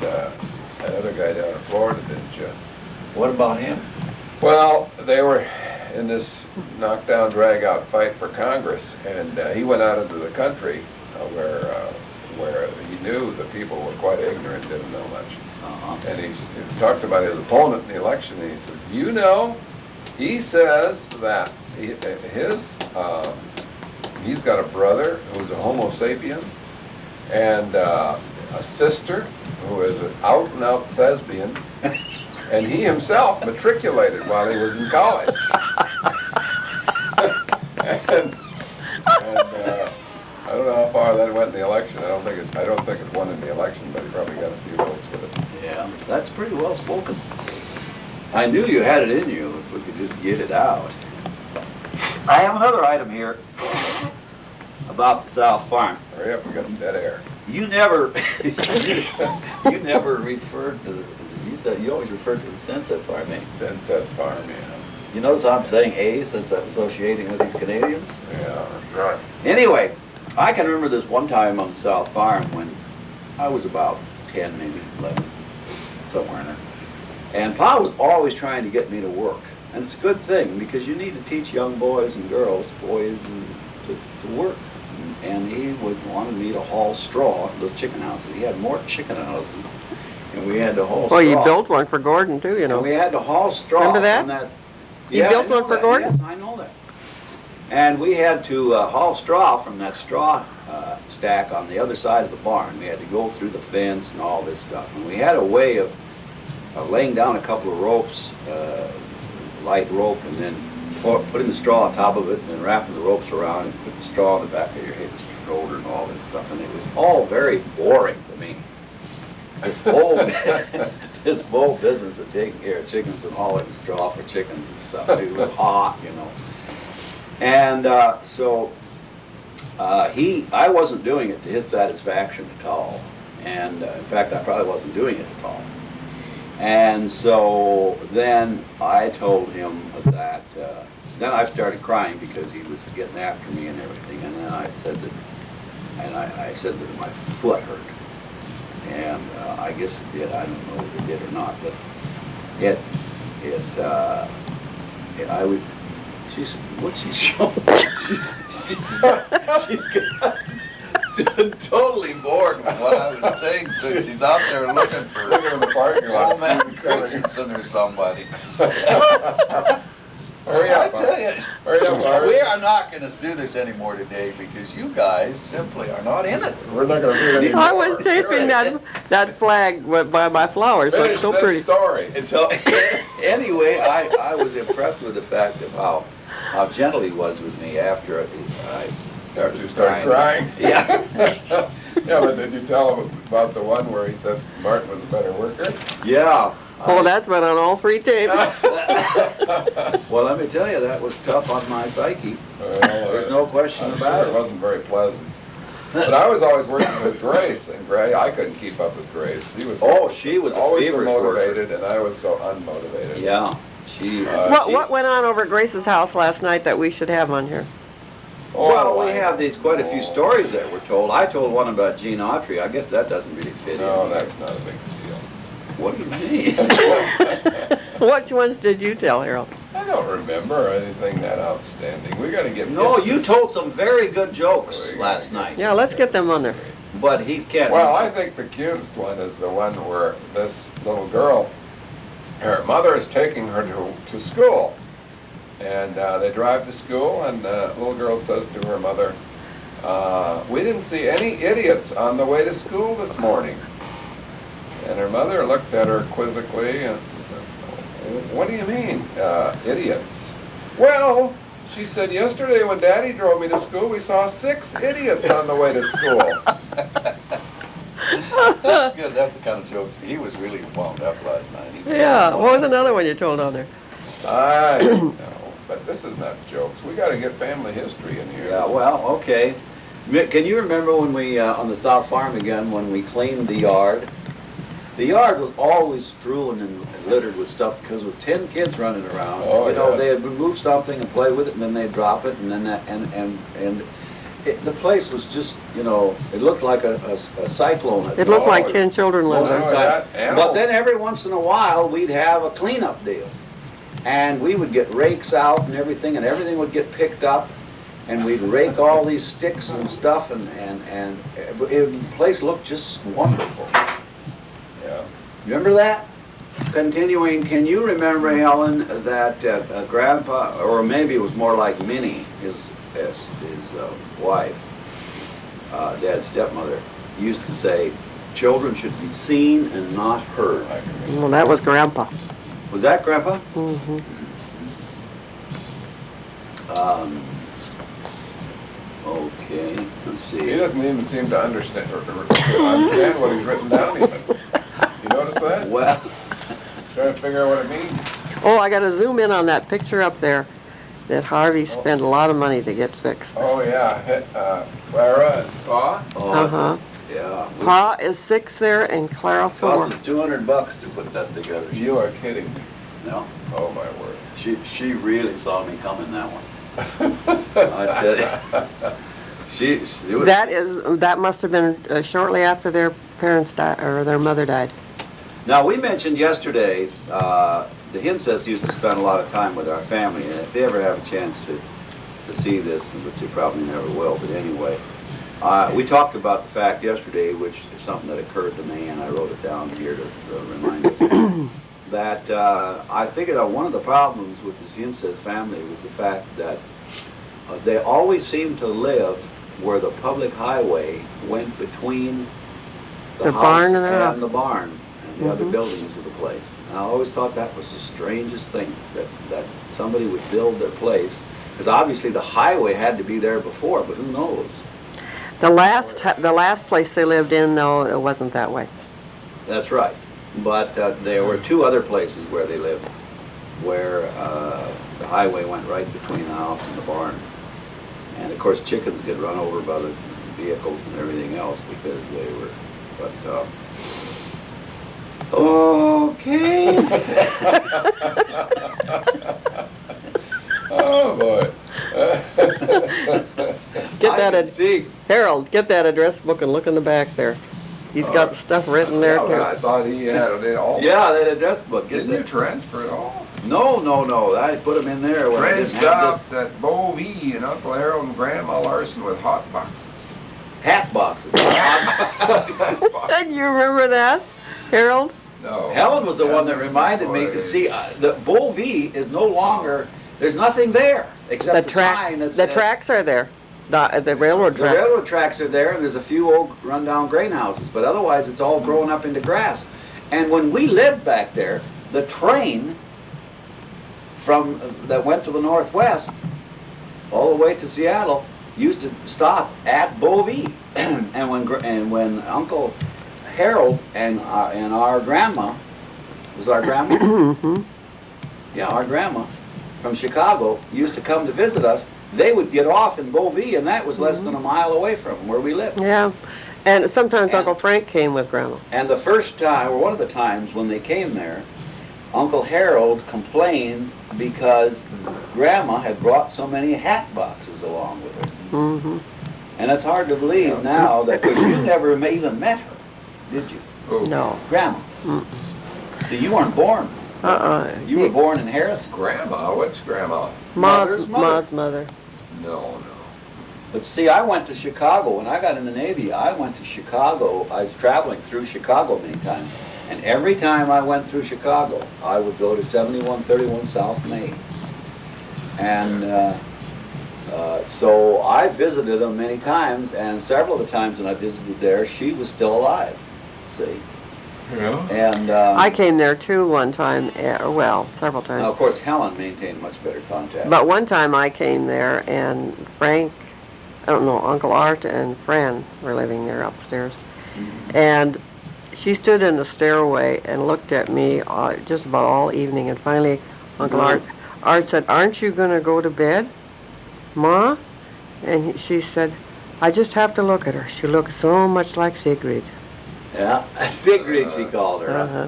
that other guy down in Florida, didn't you? What about him? Well, they were in this knockdown, drag-out fight for Congress, and he went out into the country where he knew the people were quite ignorant, didn't know much. And he talked about his opponent in the election, and he said, you know, he says that he's got a brother who's a Homo sapien, and a sister who is an out-and-out thespian, and he himself matriculated while he was in college. and I don't know how far that went in the election. I don't think it won in the election, but he probably got a few votes with it. Yeah, that's pretty well spoken. I knew you had it in you if we could just get it out. I have another item here about the South Farm. Hurry up, we got some dead air. You never, you never referred to, you said you always referred to the Stenset Farm, eh? Stenset Farm, yeah. You notice how I'm saying A since I'm associating with these Canadians? Yeah, that's right. Anyway, I can remember this one time on the South Farm when I was about 10, maybe 11, somewhere in there. And Pa was always trying to get me to work. And it's a good thing because you need to teach young boys and girls, to work. And he wanted me to haul straw to the chicken houses. He had more chicken houses, and we had to haul straw. Well, you built one for Gordon too, you know. And we had to haul straw. Remember that? You built one for Gordon? Yes, I know that. And we had to haul straw from that straw stack on the other side of the barn. We had to go through the fence and all this stuff. And we had a way of laying down a couple of ropes, light rope, and then putting the straw on top of it, and then wrapping the ropes around and put the straw on the back of your head, shoulder, and all this stuff. And it was all very boring to me. This whole business of taking care of chickens and hauling straw for chickens and stuff. It was hot, you know. And I wasn't doing it to his satisfaction at all. And in fact, I probably wasn't doing it at all. And so then I told him that, then I started crying because he was getting after me and everything. And then I said that my foot hurt. And I guess it did. I don't know if it did or not, but I would. She's what's she showing? she's totally bored with what I was saying. So she's out there looking in the parking lot. Old man Christensen or somebody. Hurry up, I tell you, hurry up, Harvey. we are not going to do this anymore today because you guys simply are not in it. We're not going to do it anymore. I was taping that flag by my flowers. It Finish looked so this pretty. story. And so, anyway, I was impressed with the fact of how gentle he was with me after I started crying. Yeah. Yeah, but did you tell him about the one where he said Martin was a better worker? Yeah. Oh, that's been on all 3 tapes. Well, let me tell you, that was tough on my psyche. Well, There's no question I'm about sure it. It wasn't very pleasant. But I was always working with Grace, and I couldn't keep up with Grace. She was She was always a so feverish worker. motivated, and I was so unmotivated. Yeah. She. What went on over at Grace's house last night that we should have on here? Well, we have quite a few stories that were told. I told one about Gene Autry. I guess that doesn't really fit in. No, that's not a big deal. What do you mean? Which ones did you tell, Harold? I don't remember anything that outstanding. We got to get. No, you told some very good jokes last night. Yeah, let's get them on there. But he can't. Well, I think the cutest one is the one where this little girl, her mother is taking her to school. And they drive to school, and the little girl says to her mother, we didn't see any idiots on the way to school this morning. And her mother looked at her quizzically and said, what do you mean, idiots? Well, she said, yesterday when Daddy drove me to school, we saw 6 idiots on the way to school. That's good. That's the kind of jokes. He was really wound up last night. Yeah, what was another one you told on there? I don't know, but this is not jokes. We got to get family history in here. Yeah, well, okay. Can you remember when we, on the South Farm again, when we cleaned the yard? The yard was always strewn and littered with stuff because with 10 kids running around, Oh, you know, yes. they would remove something and play with it, and then they'd drop it, and then that, and the place was just, you know, it looked like a cyclone. It looked like Oh, 10 children Most living of there. the yeah, time. animals. But then every once in a while, we'd have a cleanup deal. And we would get rakes out and everything would get picked up. And we'd rake all these sticks and stuff, and the place looked just wonderful. Yeah. Remember that? Continuing, can you remember, Helen, that Grandpa, or maybe it was more like Minnie, his wife, Dad's stepmother, used to say, children should be seen and not heard. I can remember. Well, that was Grandpa. Was that Grandpa? Mm-hmm. Okay, let's He see. doesn't even seem to understand what he's written down even. You notice that? Well, Trying to figure out what it means. Oh, I got to zoom in on that picture up there that Harvey spent a lot of money to get fixed. Oh, yeah, Clara and Pa. Uh-huh. Yeah. Pa is 6 there and Clara 4. Cost us $200 to put that together. You are kidding me. No, Oh, my word. she really saw me coming that one. I tell you. It was, That must have been shortly after their parents died, or their mother died. Now, we mentioned yesterday, the Hinses used to spend a lot of time with our family, and if they ever have a chance to see this, which they probably never will, but anyway, we talked about the fact yesterday, which is something that occurred to me, and I wrote it down here to remind us, that I think that one of the problems with the Hinses family was the fact that they always seemed to live where the public highway went between The house barn and the house. the barn and the other Mhm. buildings of the place. And I always thought that was the strangest thing, that somebody would build their place, because obviously the highway had to be there before, but who knows? The last place they lived in, though, it wasn't that way. That's right. But there were 2 other places where they lived, where the highway went right between the house and the barn. And of course, chickens get run over by the vehicles and everything else because they were, but, okay. Oh, boy. Get I that, can see. Harold, get that address book and look in the back there. He's got stuff written there, Yeah, I too. thought he had it all. Yeah, that address book. Get Didn't you that. transfer it all? No. I put them in there when I Train didn't have stopped at Bo V and Uncle Harold and Grandma Larson with hot boxes. this hat boxes. You remember that, Harold? No. Helen was the one that reminded me to see, the Bull V is no longer, there's nothing there except the sign that's. The tracks are there. The railroad The tracks. railroad tracks are there, and there's a few old run-down grain houses, but otherwise it's all grown up into grass. And when we lived back there, the train that went to the northwest, all the way to Seattle, used to stop at Bovee. and when Uncle Harold and our grandma, was our grandma? Mhm. Yeah, our grandma from Chicago used to come to visit us. They would get off in Bovee, and that was less than a mile away from where we lived. Yeah. And sometimes And- Uncle Frank came with Grandma. And the first time, or one of the times when they came there, Uncle Harold complained because Grandma had brought so many hat boxes along with her. Mm-hmm. And it's hard to believe now that, because you never even met her, did you? Oh, No. Grandma. Mm. See, you weren't born. You were born in Harrison. Grandma? Which grandma? Mother's mother. Ma's mother. No. But see, I went to Chicago. When I got in the Navy, I went to Chicago. I was traveling through Chicago many times. And every time I went through Chicago, I would go to 7131 South Main. And so I visited them many times, and several of the times when I visited there, she was still alive, see? Yeah. And I came there too one time, well, several times. now, of course, Helen maintained much better contact. But one time I came there and Frank, I don't know, Uncle Art and Fran were living there upstairs. And she stood in the stairway and looked at me just about all evening, and finally Uncle Art said, "Aren't you going to go to bed, Ma?" And she said, "I just have to look at her. She looks so much like Sigrid." Yeah, Sigrid, she called her. Huh? Uh-huh.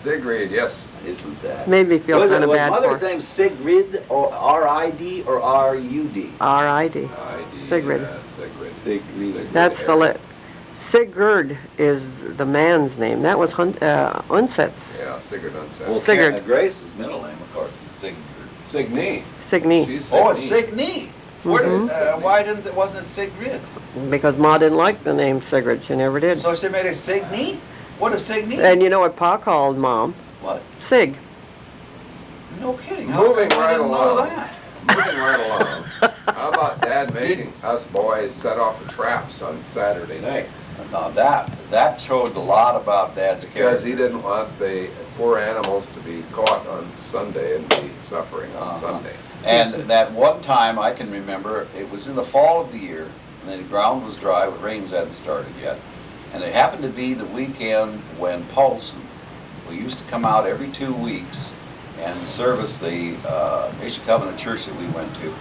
Sigrid, yes. Isn't that? Made me feel kind of Was bad mother's for her. name Sigrid or R-I-D or R-U-D? R.I.D. ID, Sigrid. Sigrid. Sigrid. That's the Harry. Sigurd is the man's name. That was Unset's. Yeah, Sigrid Unset. Well, Sigurd. Grace's middle name, of course, is Sigrid. Signy. Signy. She's Oh, it's Signy. Signy. Where Mhm. did, why wasn't it Sigrid? Because Ma didn't like the name Sigrid. She never did. So she made it Signy? What is Signy? And you know what Pa called Mom? What? Sig. No kidding. Moving come I right didn't know along. that? Moving right along. How about Dad making us boys set off the traps on Saturday night? Now that showed a lot about Dad's Because character. he didn't want the poor animals to be caught on Sunday and be suffering on Sunday. And that one time I can remember, it was in the fall of the year, and the ground was dry, but rains hadn't started yet. And it happened to be the weekend when Paulson, we used to come out every 2 weeks and service the Nation Covenant Church that we went to.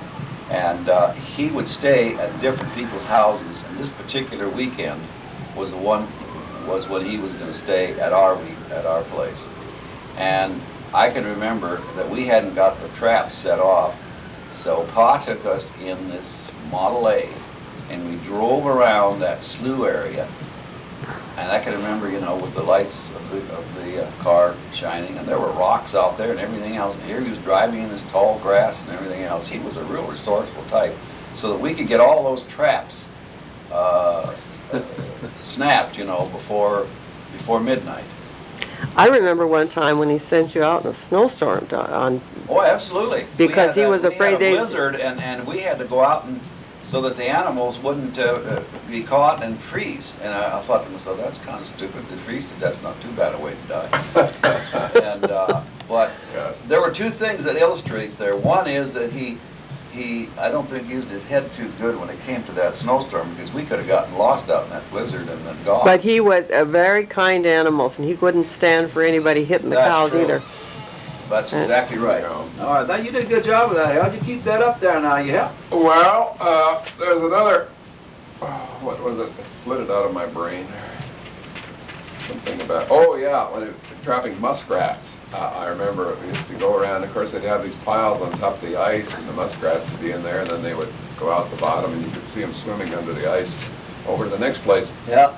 And he would stay at different people's houses, and this particular weekend was when he was going to stay at our place. And I can remember that we hadn't got the trap set off, so Pa took us in this Model A, and we drove around that slough area. And I can remember, with the lights of the car shining, and there were rocks out there and everything else. And here he was driving in this tall grass and everything else. He was a real resourceful type, so that we could get all those traps snapped, before midnight. I remember one time when he sent you out in a snowstorm on. Oh, absolutely. Because he was afraid we they'd- had a blizzard, and we had to go out so that the animals wouldn't be caught and freeze. And I thought to myself, that's kind of stupid. To freeze to death's not too bad a way to die. But Yes. there were two things that illustrates there. One is that he I don't think used his head too good when it came to that snowstorm, because we could have gotten lost out in that blizzard and then gone. But he was a very kind animal, and he wouldn't stand for anybody hitting the That's cows true. either. That's exactly right. All right, now you did a good job with that. How'd you keep that up there now? You help? Well, there's another, what was it? It flitted out of my brain. Something about, when trapping muskrats. I remember we used to go around, of course they'd have these piles on top of the ice, and the muskrats would be in there, and then they would go out the bottom, and you could see them swimming under the ice over to the next place. Yeah.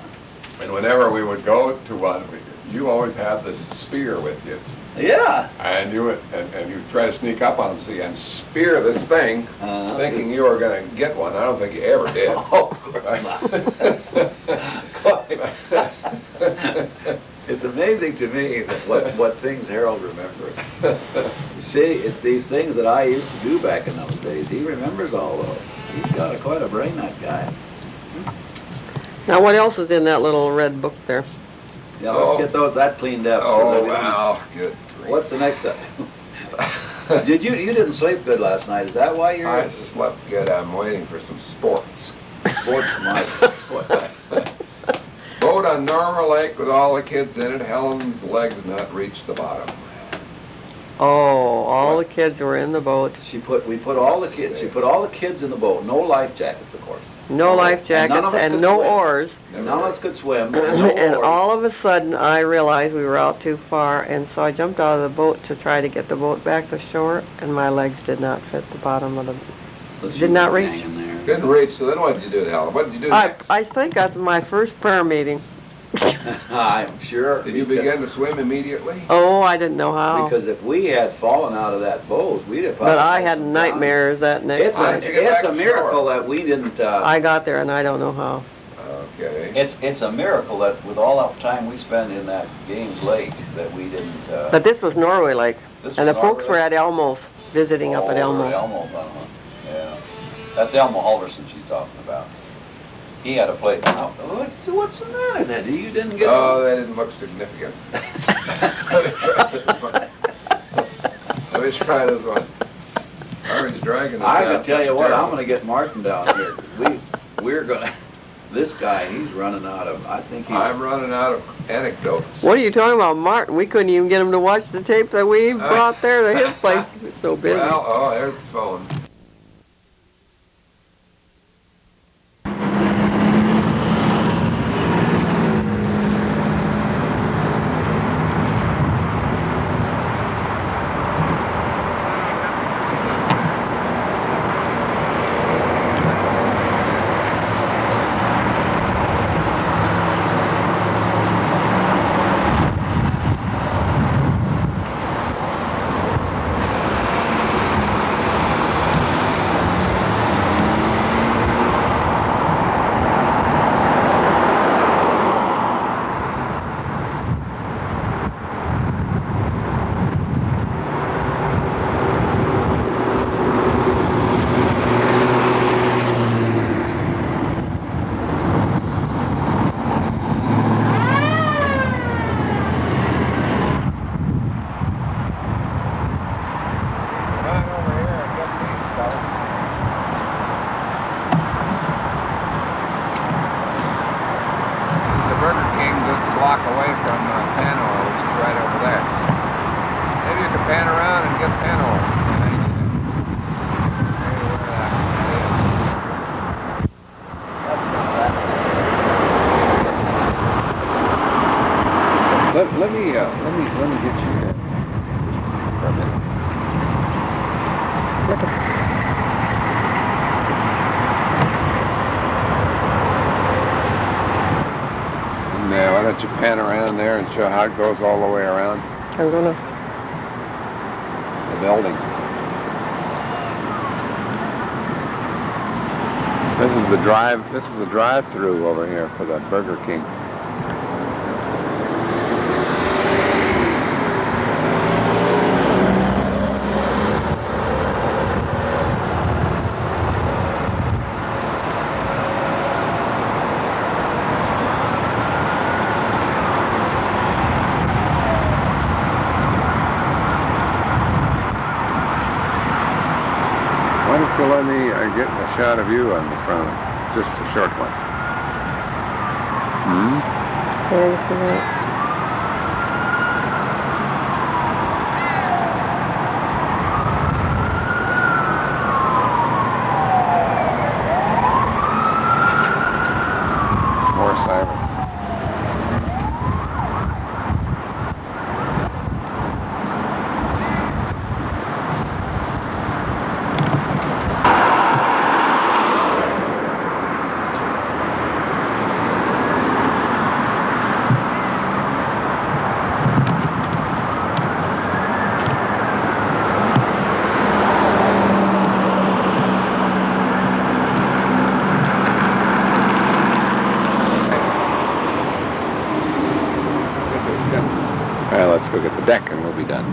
And whenever we would go to one, you always had this spear with you. Yeah. And you would, and you try to sneak up on them, see, and spear this thing, thinking you were going to get one. I don't think you ever did. Oh, of course not. It's amazing to me that what things Harold remembers. You see, it's these things that I used to do back in those days. He remembers all those. He's got quite a brain, that guy. Now, what else is in that little red book there? Yeah, let's get that cleaned up. Oh, wow, good. What's the next step? You didn't sleep good last night. Is that why you're... I slept good. I'm waiting for some sports. Sports night. Boat on Norma Lake with all the kids in it. Helen's legs not reached the bottom. Oh, all the kids were in the boat. She put all the kids in the boat. No life jackets, of course. No life And none of jackets us and could no swim. oars. Never None of did. us could swim. No And oars. all of a sudden, I realized we were out too far, and so I jumped out of the boat to try to get the boat back to shore, and my legs did not fit the bottom of the... So she did not was reach. hanging there. Couldn't reach, so then what did you do, Helen? What did you do next? I think that's my first prayer meeting. I'm sure. Did you begin to swim immediately? Oh, I didn't know how. Because if we had fallen out of that boat, we'd have probably... But I had fallen down. nightmares that next It's How night. did you get back a to miracle shore? that we didn't... I got there, and I don't know how. Okay. It's a miracle that with all that time we spent in that Games Lake that we didn't... But this was Norway Lake, This and the was folks Norway were Lake? at Elmo's, visiting up at Elmo's. Elmo's, yeah. That's Elmo Halverson she's talking about. He had a plate. Now, what's the matter then? You didn't get... Oh, they didn't look significant. Let me try this one. Harvey's dragging this I out. can tell you what, I'm Terrible. gonna get Martin down here. 'Cause we're gonna... This guy, he's running out of... I think he... I'm running out of anecdotes. What are you talking about, Martin? We couldn't even get him to watch the tape that we brought there to his place. He was so busy. Well, there's the phone. let me get you in just for a minute. Look at, And why don't you pan around there and show how it goes all the way around I'm gonna, the building. This is the drive-through over here for the Burger King. Why don't you let me get a shot of you on the front, just a short one. yeah, you see that? More silent. All right, let's go get the deck and we'll be done.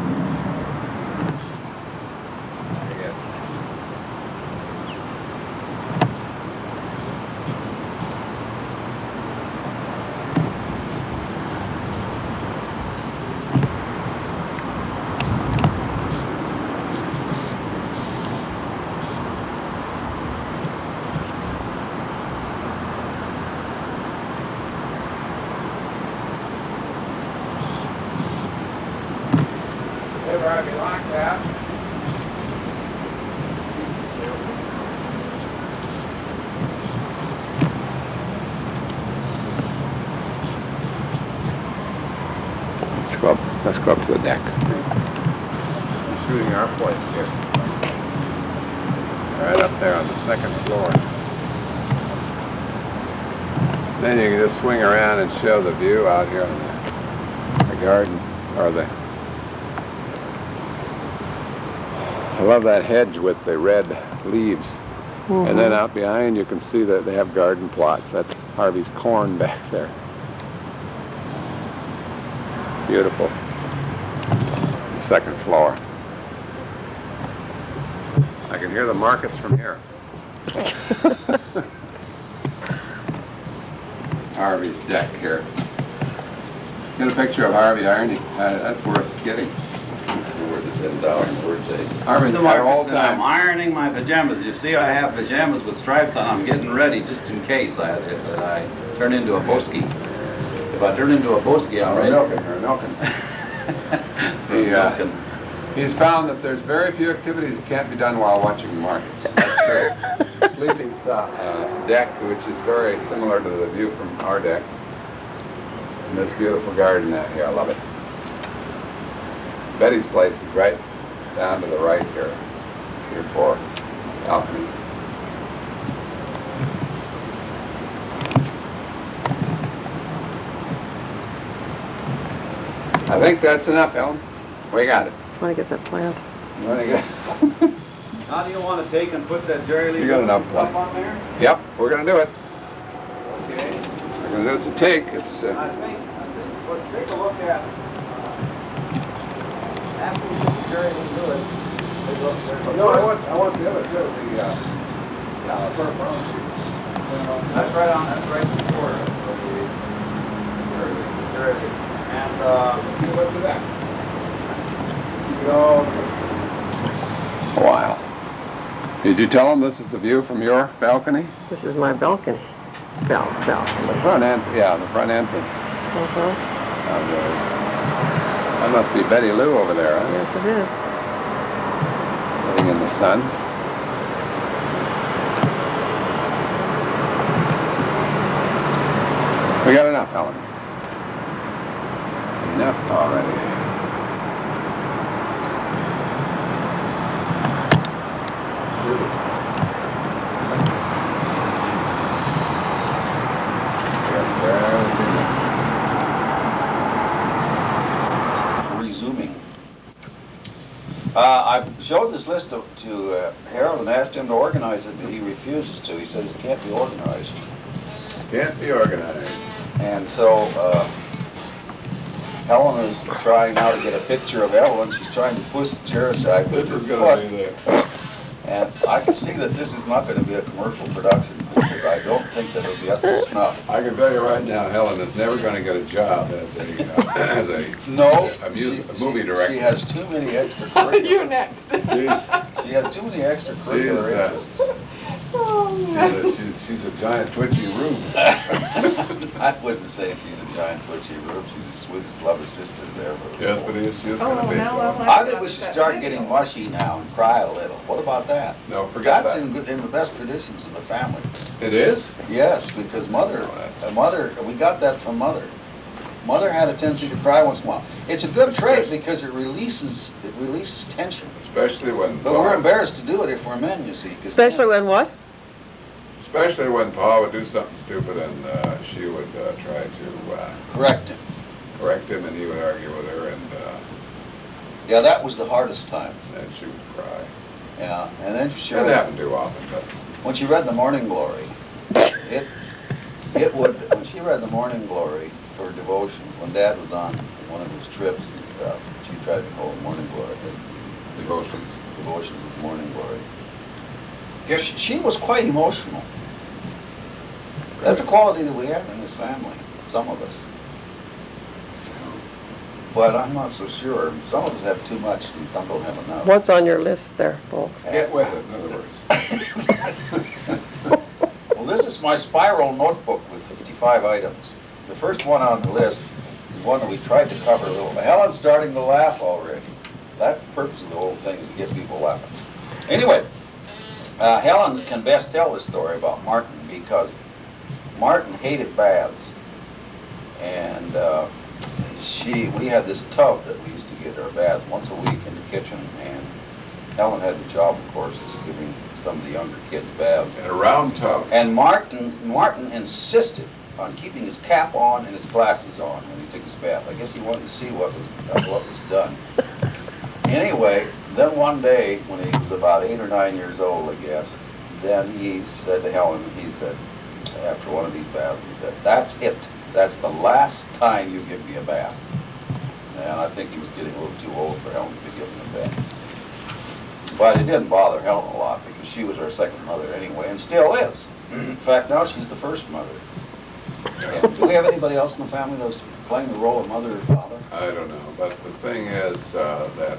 Ever have you like that? Let's go up to the deck. We're shooting our place here. Right up there on the second floor. Then you can just swing around and show the view out here on the garden, or the... I love that hedge with the red leaves. And then out behind you can see that they have garden plots. That's Harvey's corn back there. Beautiful. Second floor. I can hear the markets from here. Harvey's deck here. Get a picture of Harvey ironing. That's worth getting. Where the 10,000 words say. Harvey, In the at all markets, and I'm times. ironing my pajamas. You see, I have pajamas with stripes on. I'm getting ready just in case I turn into a boski. If I turn into a boski, I'm ready. Milking. He's found that there's very few activities that can't be done while watching the markets. That's true. Sleeping deck, which is very similar to the view from our deck. And this beautiful garden out here, I love it. Betty's place is right down to the right here. Here for balconies. I think that's enough, Helen. We got it. Want to get that plant? You want to get? How do you want to take and put that jerry leaf You got enough up on there? Yep, we're going to do it. Okay. We're going to do it's a take. It's I think let's take a look at after we put the jerry leaf do it. Take a look there. no, I want the other too. The That's right before the jerry leaf. And Look at that. go. Wow. Did you tell them this is the view from your balcony? This is my balcony. Balcony. The front end, yeah, the front entrance. Uh-huh. That must be Betty Lou over there, huh? Yes, it is. Sitting in the sun. We got enough, Helen. Enough. already. Resuming. I showed this list to Harold and asked him to organize it, but he refuses to. He says it can't be organized. Can't be organized. And so Helen is trying now to get a picture of Evelyn. She's trying to push the chair aside with This her is going to be foot. the, And I can see that this is not going to be a commercial production because I don't think that it'll be up to snuff. I can tell you right now, Helen is never going to get a job as a No, movie director. She has too many extracurricular. You next. She has too many extracurricular interests. She's a giant twitchy rube. I wouldn't say she's a giant twitchy rube. She's the sweetest, lovely sister there. Yes, but she's going to be. I think we should start getting mushy now and cry a little. What about that? No, forget That's that. in the best traditions of the family. It is? Yes, because mother, we got that from mother. Mother had a tendency to cry once in a while. It's a good trait because it releases tension. Especially when. But we're embarrassed to do it if we're men, you see. 'Cause Especially when what? Especially when Pa would do something stupid and she would try to correct him. correct him and he would argue with her and Yeah, that was the hardest time. then she would cry. Yeah, and then she That happened too often, but when she read the Morning Glory, it would, when she read the Morning Glory for devotions, when Dad was on one of his trips and stuff, she tried to hold Morning Glory, devotions. devotions with Morning Glory. Yes. She was quite emotional. That's a quality that we have in this family, some of us. But I'm not so sure. Some of us have too much and some don't have enough. What's on your list there, folks? Get with it, in other words. Well, this is my spiral notebook with 55 items. The first one on the list is one that we tried to cover a little. Helen's starting to laugh already. That's the purpose of the whole thing, is to get people laughing. Anyway, Helen can best tell the story about Martin because Martin hated baths. And we had this tub that we used to get our baths once a week in the kitchen. And Helen had the job, of course, of giving some of the younger kids baths. In a round tub. And Martin insisted on keeping his cap on and his glasses on when he took his bath. I guess he wanted to see what was done. Anyway, then one day when he was about 8 or 9 years old, I guess, then he said to Helen, he said, after one of these baths, he said, "That's it. That's the last time you give me a bath." And I think he was getting a little too old for Helen to give him a bath. But it didn't bother Helen a lot because she was our second mother anyway, and still is. In fact, now she's the first mother. And do we have anybody else in the family that's playing the role of mother or father? I don't know, but the thing is that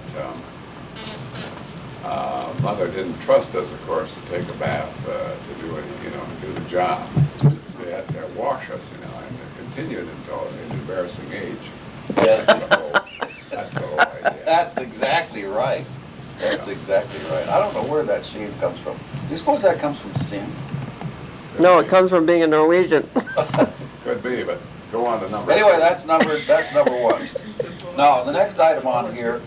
Mother didn't trust us, of course, to take a bath, to do any, to do the job. They had to wash us, and it continued until an embarrassing age. Yeah. That's the whole idea. That's exactly right. That's exactly right. I don't know where that shame comes from. Do you suppose that comes from sin? No, it comes from being a Norwegian. Could be, but go on to number. Anyway, two. that's number one. Now, the next item on here,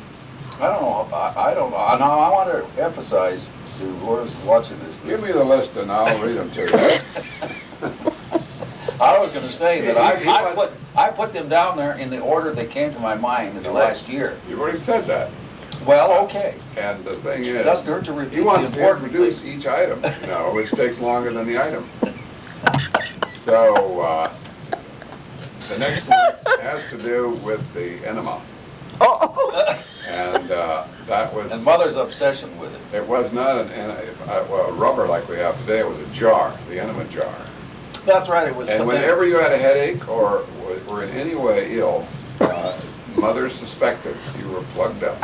I don't know. Now, I want to emphasize to whoever's watching this. Give me the list and I'll read them to you. I was going to say that He I put them down there in the order they came to my mind in the last year. You've already said that. Well, okay. And the thing It is, doesn't hurt to repeat he wants the to important introduce things. each item, which takes longer than the item. So, the next one has to do with the enema. Oh, And that was, And Mother's obsession with it. it was not a rubber like we have today, it was a jar, the enema jar. That's right. It was. And whenever you had a headache or were in any way ill, Mother suspected you were plugged up.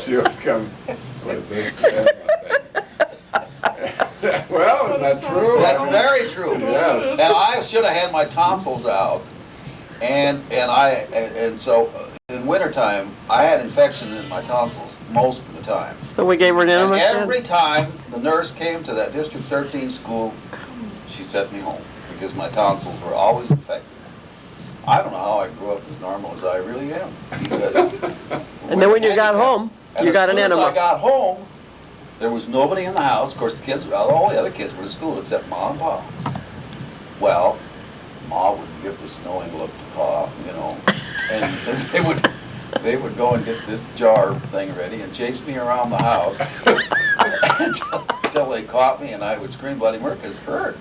She would come with this enema thing. Well, isn't that true? That's very true. Yes. And I should have had my tonsils out, and so in wintertime I had infection in my tonsils most of the time. so we gave her an And enema then? every time the nurse came to that District 13 school, she sent me home because my tonsils were always infected. I don't know how I grew up as normal as I really am. Because And then when you got home, and you got an as soon as I enema. got home, there was nobody in the house. Of course, the kids, all the other kids were at school except Ma and Pa. Well, Ma would give this knowing look to Pa, you know, and they would go and get this jar thing ready and chase me around the house until they caught me, and I would scream bloody murder because it hurt.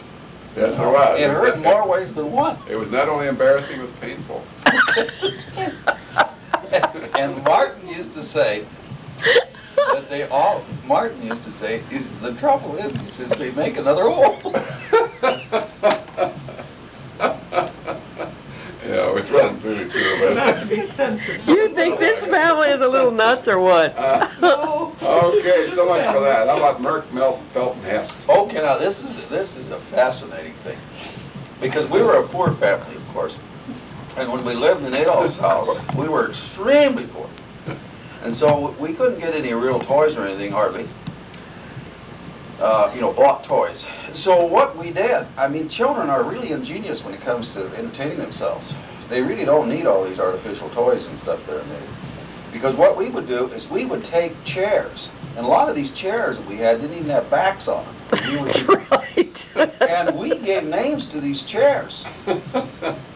Yes, it was. It hurt in more ways than one. It was not only embarrassing, it was painful. And Martin used to say that Martin used to say, the trouble is, he says, they make another hole. Yeah, which wasn't really true, but. Not to be censored. You think this family is a little nuts or what? No. Okay, so much for that. How about Merck, Felton, Hest? Okay, now this is a fascinating thing. Because we were a poor family, of course. And when we lived in Adolph's house, we were extremely poor. And so we couldn't get any real toys or anything, hardly. Bought toys. So what we did, I mean, children are really ingenious when it comes to entertaining themselves. They really don't need all these artificial toys and stuff they're made. Because what we would do is we would take chairs, and a lot of these chairs that we had didn't even have backs on them. That's right. And we gave names to these chairs.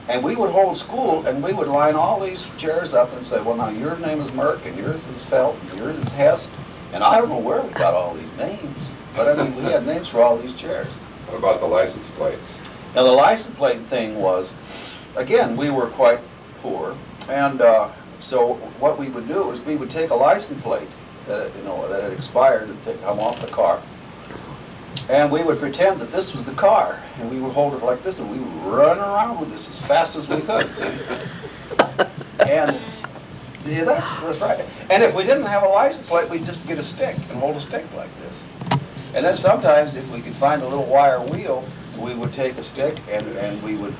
And we would hold school, and we would line all these chairs up and say, well, now your name is Merck, and yours is Felt, and yours is Hest. And I don't know where we got all these names. But I mean, we had names for all these chairs. What about the license plates? Now, the license plate thing was, again, we were quite poor. And so what we would do is we would take a license plate that had expired and come off the car. And we would pretend that this was the car. And we would hold it like this, and we would run around with this as fast as we could. And yeah, that's right. And if we didn't have a license plate, we'd just get a stick and hold a stick like this. And then sometimes, if we could find a little wire wheel, we would take a stick and we would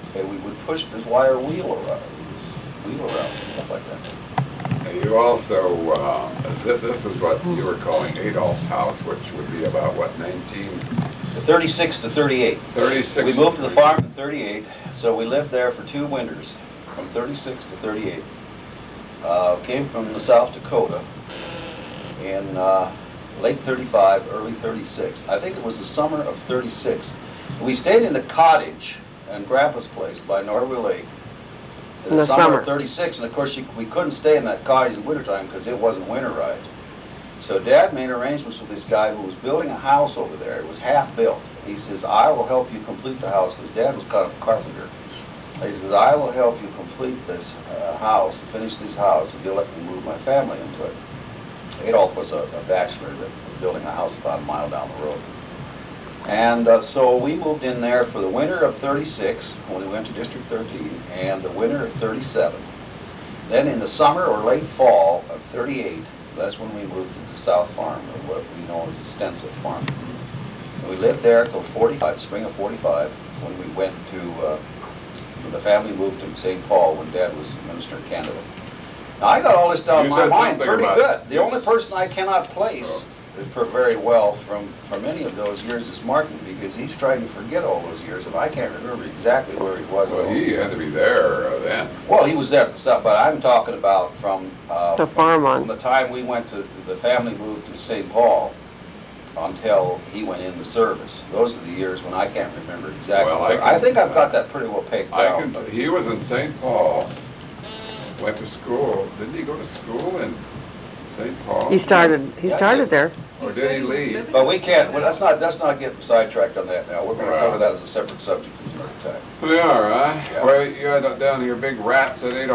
push this wire wheel around, stuff like that. And you also, this is what you were calling Adolph's house, which would be about, what, 36 to 38. 36. We moved to the farm in 38, so we lived there for 2 winters, from 36 to 38. Came from the South Dakota in late 35, early 36. I think it was the summer of 36. We stayed in the cottage on Grandpa's place by Norway Lake in the summer of 36. And of course, we couldn't stay in that cottage in the wintertime because it wasn't winterized. So Dad made arrangements with this guy who was building a house over there. It was half built. He says, I will help you complete the house, because Dad was kind of a carpenter. He says, I will help you complete this house, finish this house, if you'll let me move my family into it. Adolph was a bachelor that was building a house about a mile down the road. And so we moved in there for the winter of 36, when we went to District 13, and the winter of 37. Then in the summer or late fall of 38, that's when we moved to the South Farm, or what we know as the Stensive Farm. And we lived there till 45, spring of 45, when we went to, the family moved to St. Paul when Dad was Minister of Canada. Now, I got all this down in my mind pretty good. The only person I cannot place very well from any of those years is Martin, because he's trying to forget all those years, and I can't remember exactly where he was. Well, he had to be there then. Well, he was there at the start, but I'm talking about from The farm on. from the time we went to, the family moved to St. Paul until he went into service. Those are the years when I can't remember exactly. Well, I think I've got that pretty well pegged down. He was in St. Paul, went to school. Didn't he go to school in St. Paul? He started there. Or did he leave? But we can't, well, let's not get sidetracked on that now. We're going to cover Right. that as a separate subject another time. We are, huh? Yeah. Well, you had down here big rats at